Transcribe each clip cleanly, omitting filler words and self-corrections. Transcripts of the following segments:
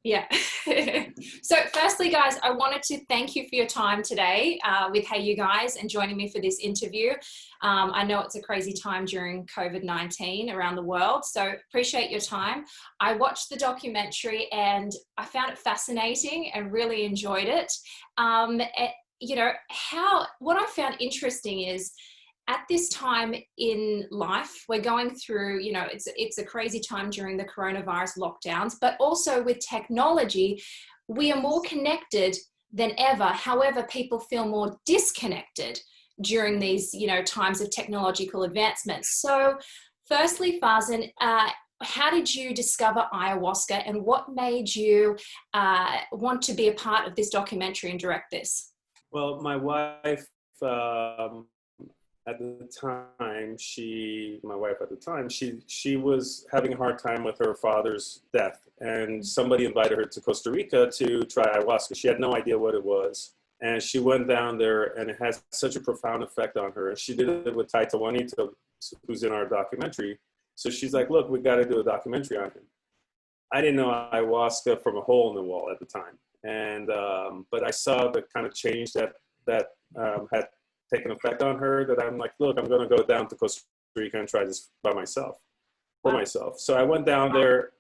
Yeah. So firstly, guys, I wanted to thank you for your time today with HeyUGuys and joining me for this interview. I know it's a crazy time during COVID-19 around the world, so appreciate your time. I watched the documentary and I found it fascinating and really enjoyed it. You know, what I found interesting is at this time in life, we're going through, you know, it's a crazy time during the coronavirus lockdowns, but also with technology, we are more connected than ever. However, people feel more disconnected during these, you know, times of technological advancements. So firstly, Farzin, how did you discover ayahuasca and what made you want to be a part of this documentary and direct this? Well, my wife, at the time, she was having a hard time with her father's death, and somebody invited her to Costa Rica to try ayahuasca. She had no idea what it was, and she went down there, and it had such a profound effect on her. And she did it with Taita Juanito, who's in our documentary. So she's like, "Look, we got to do a documentary on him." I didn't know ayahuasca from a hole in the wall at the time, and but I saw the kind of change that had taken effect on her, that I'm like, look, I'm going to go down to Costa Rica and try this for myself. So I went down there,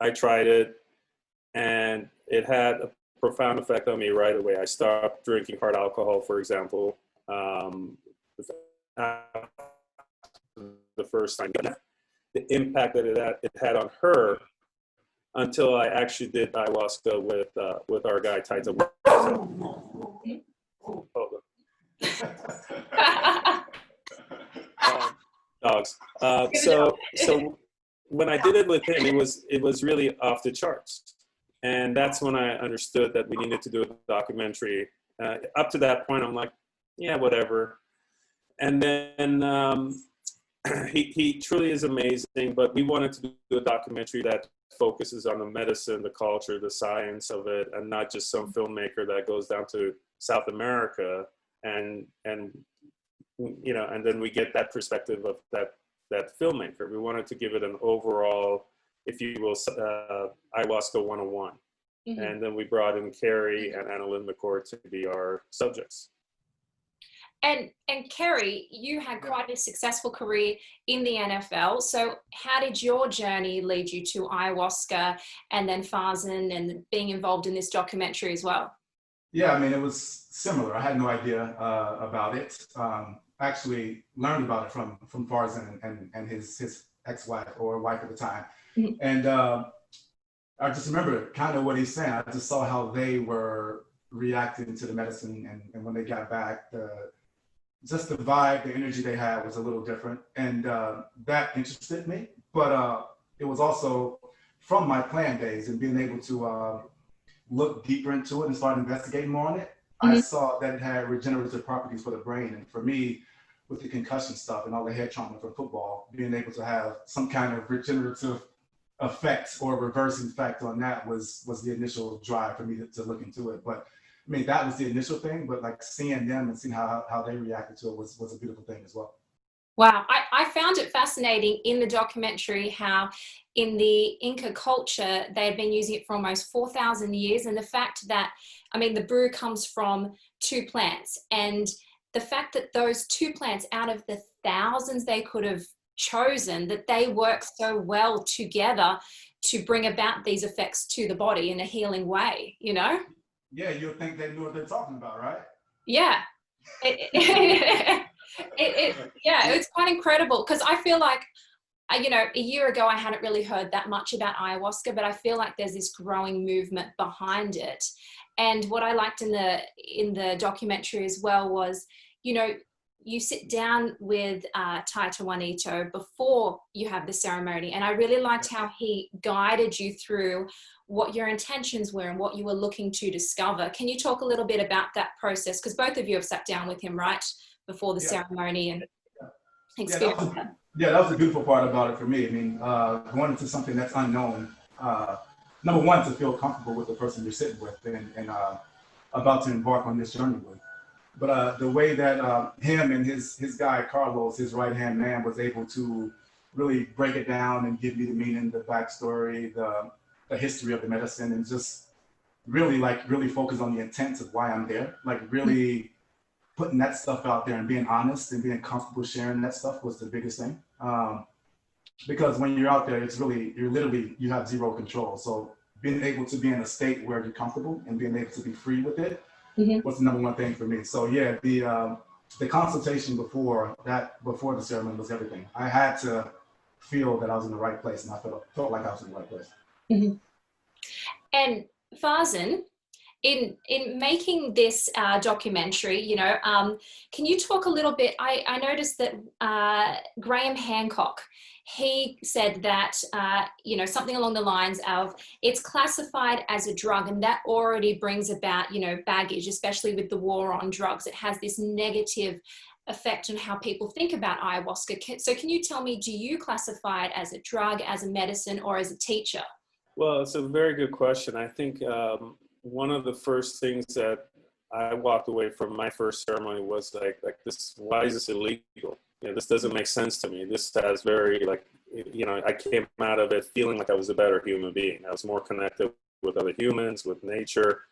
I tried it, and it had a profound effect on me right away. I stopped drinking hard alcohol, for example, the first time. The impact that it had on her, until I actually did ayahuasca with our guy Taita. Dogs. So when I did it with him, it was really off the charts, and that's when I understood that we needed to do a documentary. Up to that point, I'm like, yeah, whatever. And then he truly is amazing, but we wanted to do a documentary that focuses on the medicine, the culture, the science of it, and not just some filmmaker that goes down to South America and you know, and then we get that perspective of that filmmaker. We wanted to give it an overall, if you will, ayahuasca 101. Mm-hmm. And then we brought in Kerry and Annalyn McCord to be our subjects. And Kerry, you had quite a successful career in the NFL. So how did your journey lead you to ayahuasca and then Farzin and being involved in this documentary as well? Yeah, I mean, it was similar. I had no idea about it. Actually learned about it from Farzin and his ex-wife or wife at the time. Mm-hmm. And I just remember kind of what he's saying. I just saw how they were reacting to the medicine, and when they got back, just the vibe, the energy they had was a little different, and that interested me. But it was also from my plant days and being able to look deeper into it and start investigating more on it. Mm-hmm. I saw that it had regenerative properties for the brain, and for me, with the concussion stuff and all the head trauma from football, being able to have some kind of regenerative effect or reversing effect on that was the initial drive for me to look into it. But I mean, that was the initial thing, but like seeing them and seeing how they reacted to it was a beautiful thing as well. Wow, I found it fascinating in the documentary how in the Inca culture, they had been using it for almost 4,000 years. And the fact that, I mean, the brew comes from two plants, and the fact that those two plants out of the thousands they could have chosen, that they work so well together to bring about these effects to the body in a healing way, you know? Yeah, you'll think they knew what they're talking about, right? Yeah. Yeah, it's quite incredible, because I feel like, you know, a year ago I hadn't really heard that much about ayahuasca, but I feel like there's this growing movement behind it. And what I liked in the documentary as well was, you know, you sit down with Taita Juanito before you have the ceremony, and I really liked how he guided you through what your intentions were and what you were looking to discover. Can you talk a little bit about that process? Because both of you have sat down with him right before the ceremony and experience that. Yeah, that was the beautiful part about it for me. I mean, going into something that's unknown, number one, to feel comfortable with the person you're sitting with and about to embark on this journey with. But the way that him and his guy, Carlos, his right-hand man, was able to really break it down and give me the meaning, the backstory, a history of the medicine and just really focus on the intent of why I'm there. Like really putting that stuff out there and being honest and being comfortable sharing that stuff was the biggest thing. Because when you're out there, you have zero control. So being able to be in a state where you're comfortable and being able to be free with it was the number one thing for me. So yeah, the consultation before the ceremony was everything. I had to feel that I was in the right place, and I felt like I was in the right place. And Farzin, in making this documentary, you know, can you talk a little bit? I noticed that Graham Hancock, he said that, you know, something along the lines of it's classified as a drug, and that already brings about, you know, baggage, especially with the war on drugs. It has this negative effect on how people think about ayahuasca. So can you tell me, do you classify it as a drug, as a medicine, or as a teacher? Well, it's a very good question. I think one of the first things that I walked away from my first ceremony was like this, why is this illegal? You know, this doesn't make sense to me. This has very, like, you know, I came out of it feeling like I was a better human being. I was more connected with other humans, with nature.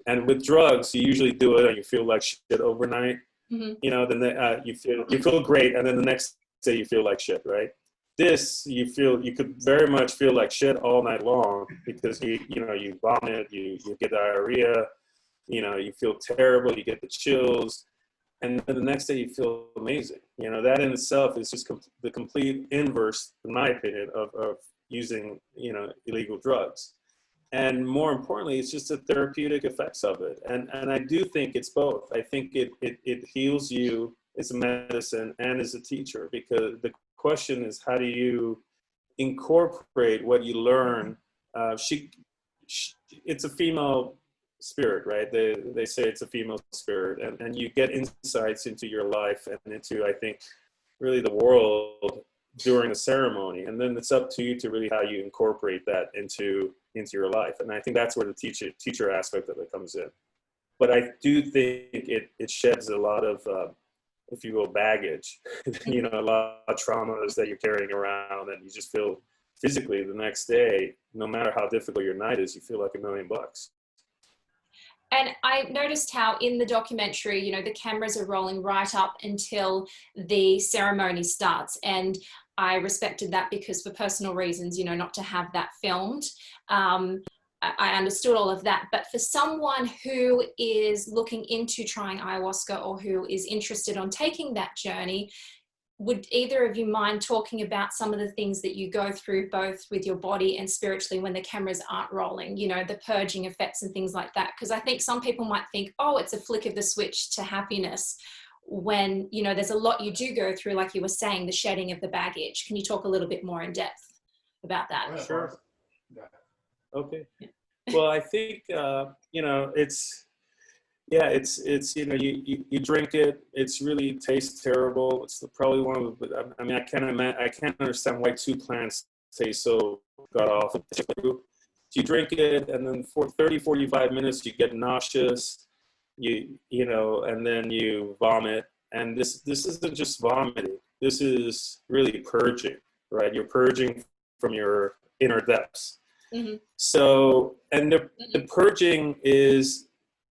And with drugs, you usually do it and you feel like shit overnight. You know, then you feel great, and then the next day you feel like shit, right? This, you could very much feel like shit all night long because you vomit, you get diarrhea, you know, you feel terrible, you get the chills, and then the next day you feel amazing. You know, that in itself is just the complete inverse, in my opinion, of using, you know, illegal drugs. And more importantly, it's just the therapeutic effects of it. And I do think it's both. I think it heals you as a medicine and as a teacher, because the question is, how do you incorporate what you learn? It's a female spirit, right? They say it's a female spirit, and you get insights into your life and into, I think, really the world during a ceremony, and then it's up to you to really how you incorporate that into your life. And I think that's where the teacher aspect of it comes in. But I do think it sheds a lot of if you will, baggage, you know, a lot of traumas that you're carrying around, and you just feel physically the next day, no matter how difficult your night is, you feel like $1 million. And I noticed how in the documentary, you know, the cameras are rolling right up until the ceremony starts. And I respected that because for personal reasons, you know, not to have that filmed. I understood all of that. But for someone who is looking into trying ayahuasca or who is interested on taking that journey, would either of you mind talking about some of the things that you go through both with your body and spiritually when the cameras aren't rolling, you know, the purging effects and things like that? Because I think some people might think, oh, it's a flick of the switch to happiness, when, you know, there's a lot you do go through, like you were saying, the shedding of the baggage. Can you talk a little bit more in depth about that? Sure. Okay. Well, I think, you know, it's, you know, you drink it, it's really tastes terrible. It's probably one of the, I mean, I can't understand why 2 plants taste so god awful. You drink it, and then for 30, 45 minutes, you get nauseous, you know, and then you vomit. And this isn't just vomiting. This is really purging, right? You're purging from your inner depths. So, and the purging is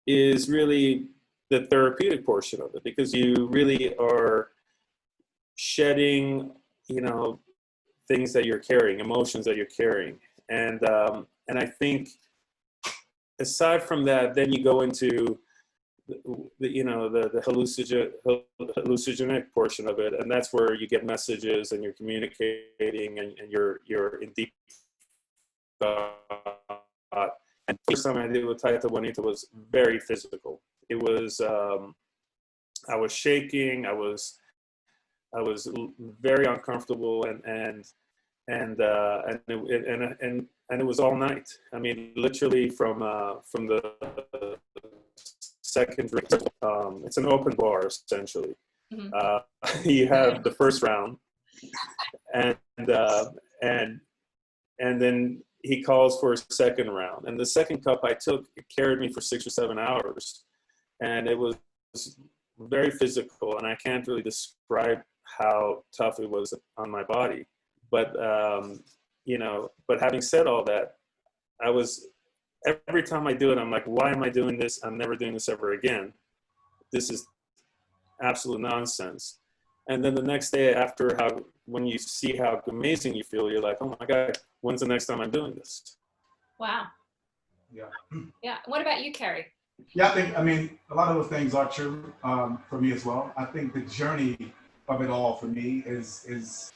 really the therapeutic portion of it, because you really are shedding, you know, things that you're carrying, emotions that you're carrying. And I think aside from that, then you go into you know, the hallucinogenic portion of it, and that's where you get messages and you're communicating and you're in deep thought. And the first time I did with Taita Juanita was very physical. It was I was shaking. I was very uncomfortable, and it was all night. I mean, literally from the second drink. It's an open bar essentially. You have the first round, and then he calls for a second round. And the second cup I took, it carried me for 6 or 7 hours, and it was very physical. And I can't really describe how tough it was on my body. But you know, but having said all that, every time I do it, I'm like, why am I doing this? I'm never doing this ever again. This is absolute nonsense. And then the next day when you see how amazing you feel, you're like, oh my God, when's the next time I'm doing this? Wow. Yeah. Yeah. What about you, Kerry? Yeah, I mean, a lot of those things are true for me as well. I think the journey of it all for me is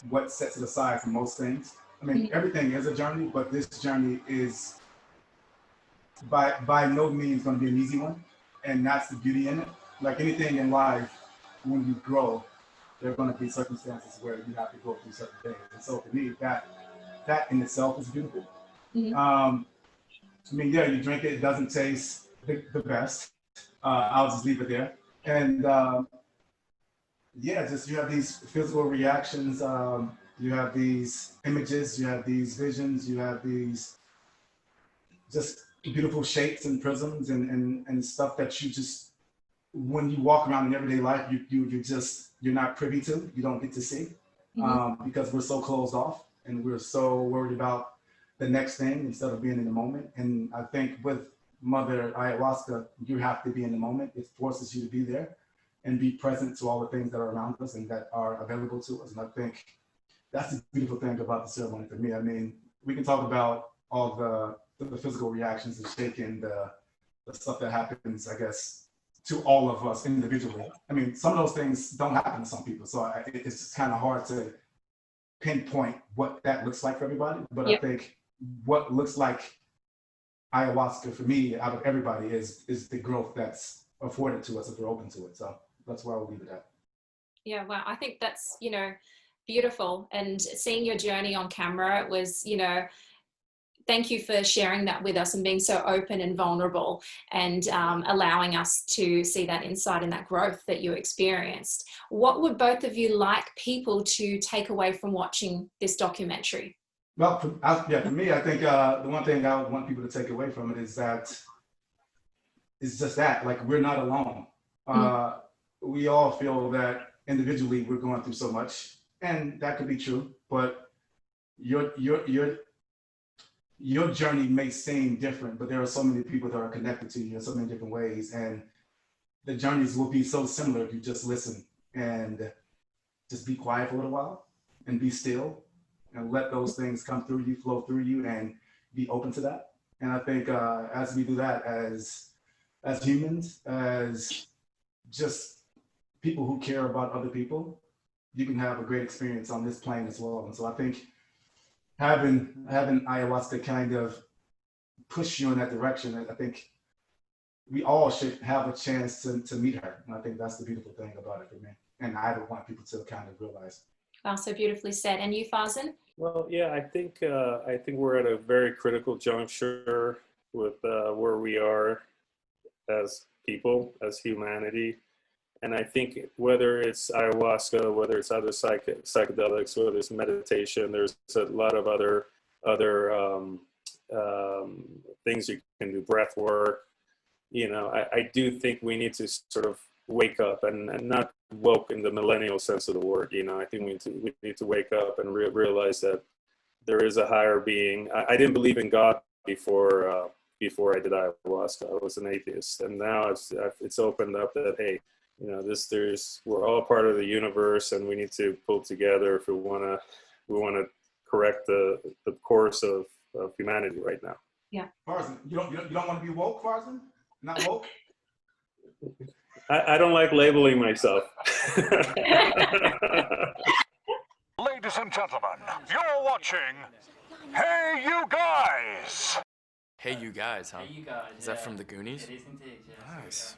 what sets it aside from most things. I mean, everything is a journey, but this journey is by no means going to be an easy one. And that's the beauty in it. Like anything in life, when you grow, there are going to be circumstances where you have to go through certain things. And so for me, that in itself is beautiful. I mean, yeah, you drink it, it doesn't taste the best. I'll just leave it there. And yeah, just you have these physical reactions, you have these images, you have these visions, you have these just beautiful shapes and prisms and stuff that you just, when you walk around in everyday life, you're not privy to, you don't get to see, because we're so closed off and we're so worried about the next thing instead of being in the moment. And I think with Mother Ayahuasca, you have to be in the moment. It forces you to be there and be present to all the things that are around us and that are available to us. And I think that's the beautiful thing about the ceremony for me. I mean, we can talk about all the physical reactions, the shaking, the stuff that happens, I guess, to all of us individually. I mean, some of those things don't happen to some people. So it's just kind of hard to pinpoint what that looks like for everybody. But I think what looks like ayahuasca for me out of everybody is the growth that's afforded to us if we're open to it. So that's where I will leave it at. Yeah, wow. I think that's, beautiful. And seeing your journey on camera was, thank you for sharing that with us and being so open and vulnerable and allowing us to see that insight and that growth that you experienced. What would both of you like people to take away from watching this documentary? Well, for me, I think the one thing I would want people to take away from it is that it's just that, like, we're not alone. We all feel that individually we're going through so much, and that could be true, but your journey may seem different, but there are so many people that are connected to you in so many different ways, and the journeys will be so similar if you just listen and just be quiet for a little while and be still and let those things come through you, flow through you, and be open to that. And I think as we do that as humans, as just people who care about other people, you can have a great experience on this plane as well. And so I think having ayahuasca kind of push you in that direction, I think we all should have a chance to meet her. And I think that's the beautiful thing about it for me. And I would want people to kind of realize. Wow, so beautifully said. And you, Farzin? Well, yeah, I think we're at a very critical juncture with where we are as people, as humanity. And I think whether it's ayahuasca, whether it's other psychedelics, whether it's meditation, there's a lot of other things you can do, breath work. I do think we need to sort of wake up and not woke in the millennial sense of the word. I think we need to wake up and realize that there is a higher being. I didn't believe in God before I did ayahuasca. I was an atheist, and now it's opened up that, hey, we're all part of the universe, and we need to pull together if we want to correct the course of humanity right now. Yeah. Farzin, you don't want to be woke, Farzin? Not woke? I don't like labeling myself. Ladies and gentlemen, you're watching Hey You Guys! Hey You Guys, huh? Hey, you guys. Is that from the Goonies? It is indeed, yes. Nice.